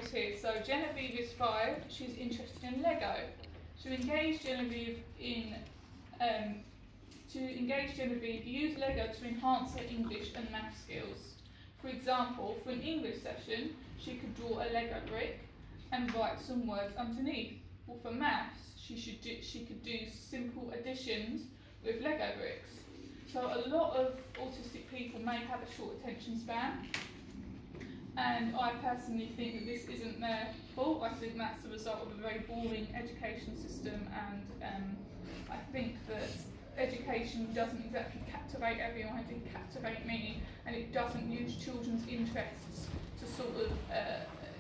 examples here. So Genevieve is 5. She's interested in Lego. To engage Genevieve, use Lego to enhance her English and math skills. For example, for an English session, she could draw a Lego brick and write some words underneath. Or for maths, she could do simple additions with Lego bricks. So a lot of autistic people may have a short attention span, and I personally think that this isn't their fault. I think that's the result of a very boring education system, and I think that education doesn't exactly captivate everyone. It didn't captivate me, and it doesn't use children's interests to sort of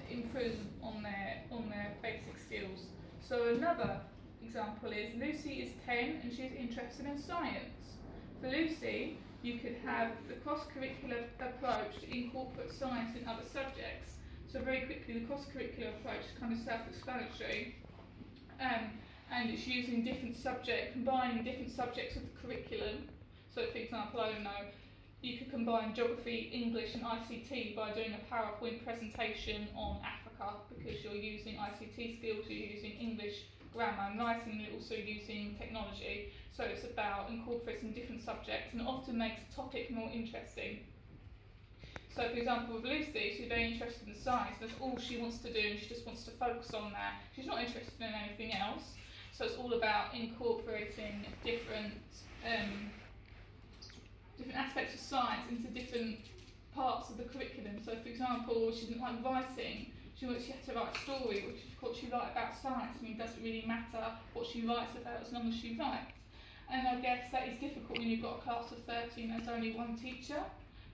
improve on their basic skills. So another example is Lucy is 10 and she's interested in science. For Lucy, you could have the cross-curricular approach to incorporate science in other subjects. So very quickly, the cross-curricular approach is kind of self-explanatory, and it's using combining different subjects of the curriculum. So for example, I don't know, you could combine geography, English and ICT by doing a PowerPoint presentation on Africa, because you're using ICT skills, you're using English grammar and writing, and you're also using technology. So it's about incorporating different subjects, and it often makes a topic more interesting. So for example, with Lucy, she's very interested in science, that's all she wants to do, and she just wants to focus on that. She's not interested in anything else. So it's all about incorporating different aspects of science into different parts of the curriculum. So for example, she didn't like writing. She had to write a story, which is what she liked about science. I mean, it doesn't really matter what she writes about as long as she writes. And I guess that is difficult when you've got a class of 13 and there's only one teacher,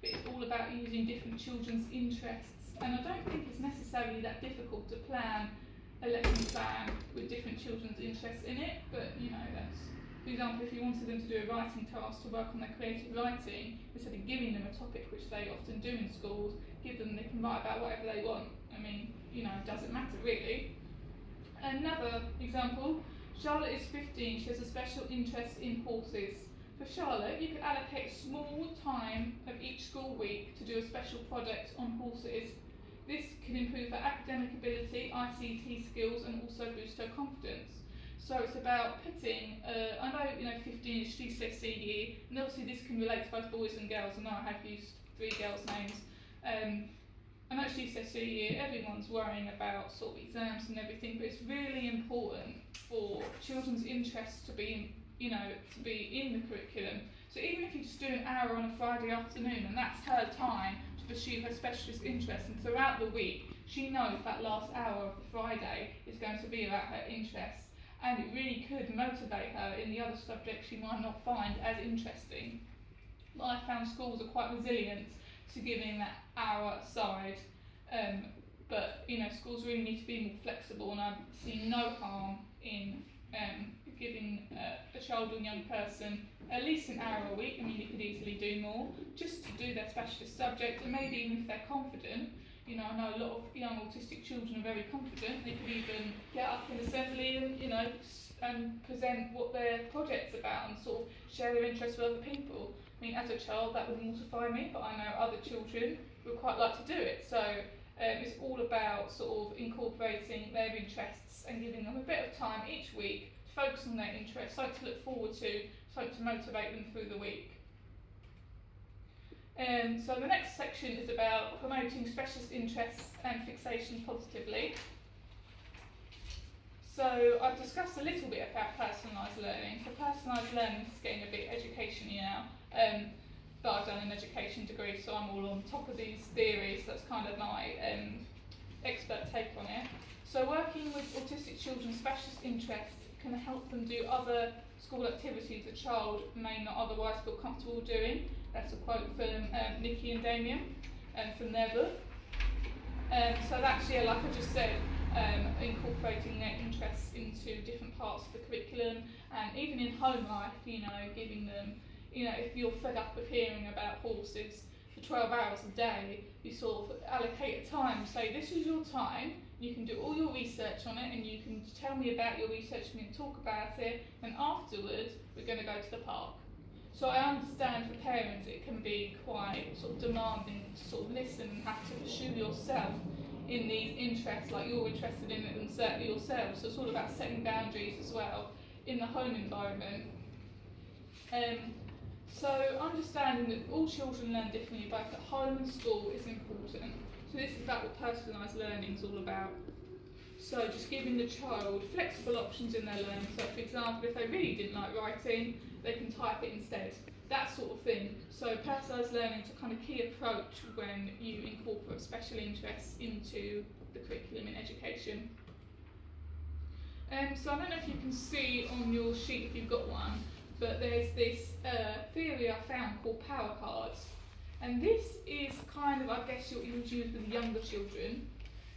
but it's all about using different children's interests. And I don't think it's necessarily that difficult to plan a lesson plan with different children's interests in it, but you know, that's, for example, if you wanted them to do a writing task to work on their creative writing, instead of giving them a topic, which they often do in schools, they can write about whatever they want. I mean, you know, it doesn't matter really. Another example, Charlotte is 15, she has a special interest in horses. For Charlotte, you could allocate a small time of each school week to do a special project on horses. This can improve her academic ability, ICT skills, and also boost her confidence. So it's about pitting, I know, you know, 15 is GCSE year, and obviously this can relate to both boys and girls. I know I have used 3 girls' names. I know it's GCSE year, everyone's worrying about sort of exams and everything, but it's really important for children's interests to be, you know, to be in the curriculum. So even if you just do an hour on a Friday afternoon, and that's her time to pursue her specialist interest, and throughout the week, she knows that last hour of the Friday is going to be about her interests, and it really could motivate her in the other subjects she might not find as interesting. But I found schools are quite resilient to giving that hour aside, but you know, schools really need to be more flexible, and I've seen no harm in giving a child or young person at least an hour a week. I mean, you could easily do more, just to do their specialist subject, and maybe even if they're confident, you know, I know a lot of young autistic children are very confident, they could even get up in assembly and, you know, and present what their project's about and sort of share their interests with other people. I mean, as a child that would mortify me, but I know other children would quite like to do it. So it's all about sort of incorporating their interests and giving them a bit of time each week to focus on their interests, something to look forward to, something to motivate them through the week. So the next section is about promoting specialist interests and fixations positively. So I've discussed a little bit about personalised learning. So personalised learning is getting a bit education-y now, but I've done an education degree, so I'm all on top of these theories. That's kind of my expert take on it. So working with autistic children's specialist interests can help them do other school activities a child may not otherwise feel comfortable doing. That's a quote from Nikki and Damien from their book. So that's, yeah, like I just said, incorporating their interests into different parts of the curriculum, and even in home life, you know, giving them, you know, if you're fed up of hearing about horses for 12 hours a day, you sort of allocate a time, say this is your time, you can do all your research on it, and you can tell me about your research and talk about it, and afterwards we're going to go to the park. So I understand for parents it can be quite sort of demanding to sort of listen and have to pursue yourself in these interests, like you're interested in it and certainly yourself. So it's all about setting boundaries as well in the home environment. So understanding that all children learn differently, both at home and school, is important. So this is about what personalised learning is all about. So just giving the child flexible options in their learning. So for example, if they really didn't like writing, they can type it instead. That sort of thing. So personalised learning is a kind of key approach when you incorporate special interests into the curriculum in education. So I don't know if you can see on your sheet if you've got one, but there's this theory I found called power cards. And this is kind of, I guess, what you would use with younger children.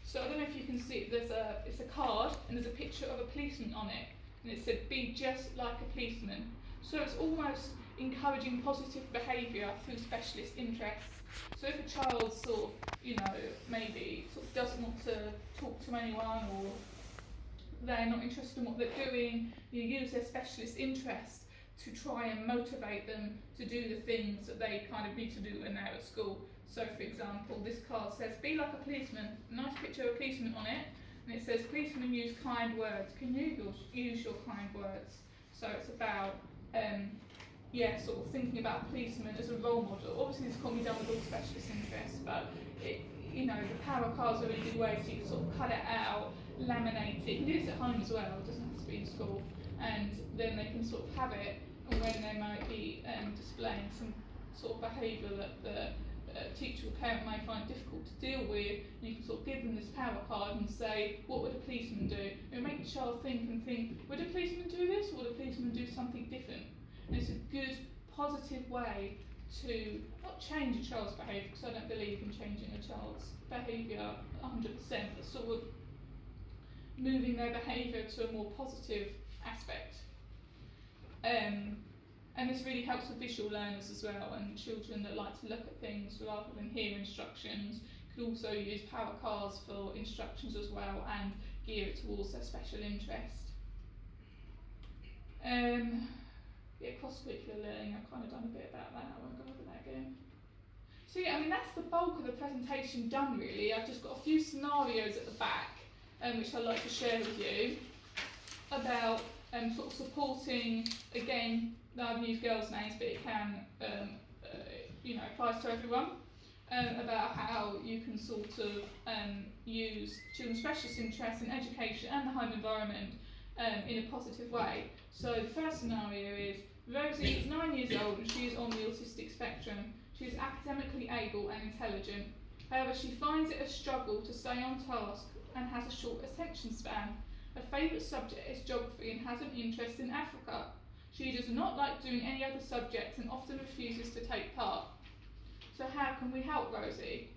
So I don't know if you can see, it's a card and there's a picture of a policeman on it. And it said, be just like a policeman. So it's almost encouraging positive behaviour through specialist interests. So if a child sort of, maybe sort of doesn't want to talk to anyone, or they're not interested in what they're doing, you use their specialist interest to try and motivate them to do the things that they kind of need to do when they're at school. So for example, this card says, be like a policeman, a nice picture of a policeman on it, and it says, policemen use kind words, can you use your kind words? So it's about, sort of thinking about policemen as a role model. Obviously this can't be done with all specialist interests, but the power cards are a really good way, so you can sort of cut it out, laminate it. You can do this at home as well, it doesn't have to be in school, and then they can sort of have it, and when they might be displaying some sort of behaviour that the teacher or parent may find difficult to deal with, and you can sort of give them this power card and say, what would a policeman do? It will make the child think, would a policeman do this, or would a policeman do something different? And it's a good, positive way to not change a child's behaviour, because I don't believe in changing a child's behaviour 100%, but sort of moving their behaviour to a more positive aspect. And this really helps with visual learners as well, and children that like to look at things rather than hear instructions could also use power cards for instructions as well and gear it towards their special interest. Cross-curricular learning, I've kind of done a bit about that, I won't go over that again. So that's the bulk of the presentation done really. I've just got a few scenarios at the back which I'd like to share with you about sort of supporting, again, I've used girls' names, but it can, applies to everyone, about how you can sort of use children's specialist interests in education and the home environment in a positive way. So the first scenario is, Rosie is 9 years old and she is on the autistic spectrum. She is academically able and intelligent. However, she finds it a struggle to stay on task and has a short attention span. Her favourite subject is geography and has an interest in Africa. She does not like doing any other subjects and often refuses to take part. So how can we help Rosie?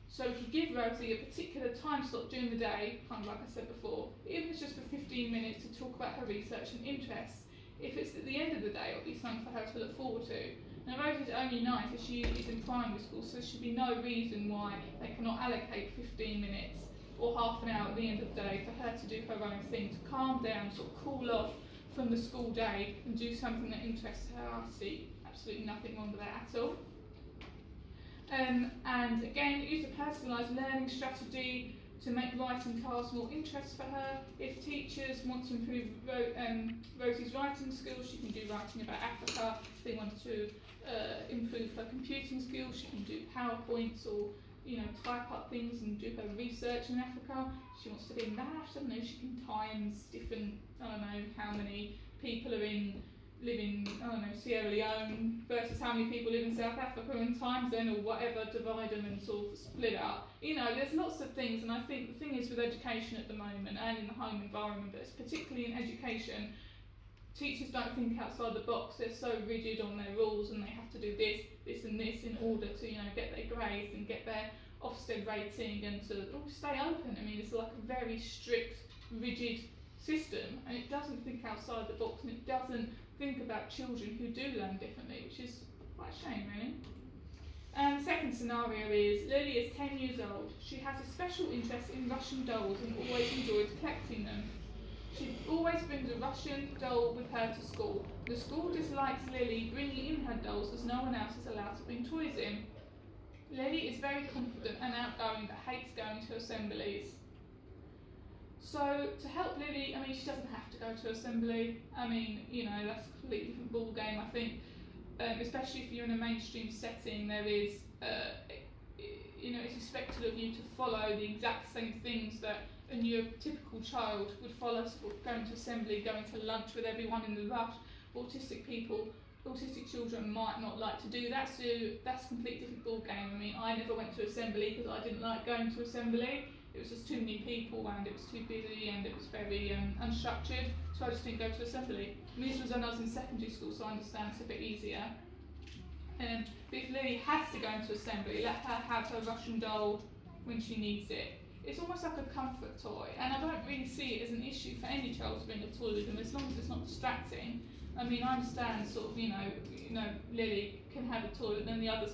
So we could give Rosie a particular time slot during the day, kind of like I said before, even if it's just for 15 minutes to talk about her research and interests. If it's at the end of the day, it'll be something for her to look forward to. Now Rosie's only 9, so she is in primary school, so there should be no reason why they cannot allocate 15 minutes or half an hour at the end of the day for her to do her own thing, to calm down, sort of cool off from the school day and do something that interests her. I see absolutely nothing wrong with that at all. And again, use a personalised learning strategy to make writing tasks more interest for her. If teachers want to improve Rosie's writing skills, she can do writing about Africa. If they want to improve her computing skills, she can do PowerPoints or type up things and do her research in Africa. If she wants to do maths, I don't know, she can times different, I don't know how many people are live in, Sierra Leone versus how many people live in South Africa, and times then, or whatever, divide them and sort of split up. There's lots of things, and I think the thing is with education at the moment and in the home environment, but it's particularly in education, teachers don't think outside the box. They're so rigid on their rules, and they have to do this, this and this in order to, get their grades and get their Ofsted rating and to stay open. It's like a very strict, rigid system, and it doesn't think outside the box, and it doesn't think about children who do learn differently, which is quite a shame really. And the second scenario is, Lily is 10 years old. She has a special interest in Russian dolls and always enjoys collecting them. She always brings a Russian doll with her to school. The school dislikes Lily bringing in her dolls as no one else is allowed to bring toys in. Lily is very confident and outgoing but hates going to assemblies. So to help Lily, I mean, she doesn't have to go to assembly. I mean, you know, that's a completely different ball game. I think, especially if you're in a mainstream setting, there is, you know, it's expected of you to follow the exact same things that a neurotypical child would follow, going to assembly, going to lunch with everyone in the rush. Autistic children might not like to do that, so that's a completely different ball game. I mean, I never went to assembly because I didn't like going to assembly. It was just too many people and it was too busy and it was very unstructured, so I just didn't go to assembly. And this was when I was in secondary school, so I understand it's a bit easier. But if Lily has to go into assembly, let her have her Russian doll when she needs it. It's almost like a comfort toy, and I don't really see it as an issue for any child to bring a toy with them as long as it's not distracting. I mean, I understand sort of, you know, Lily can have a toy, but then the others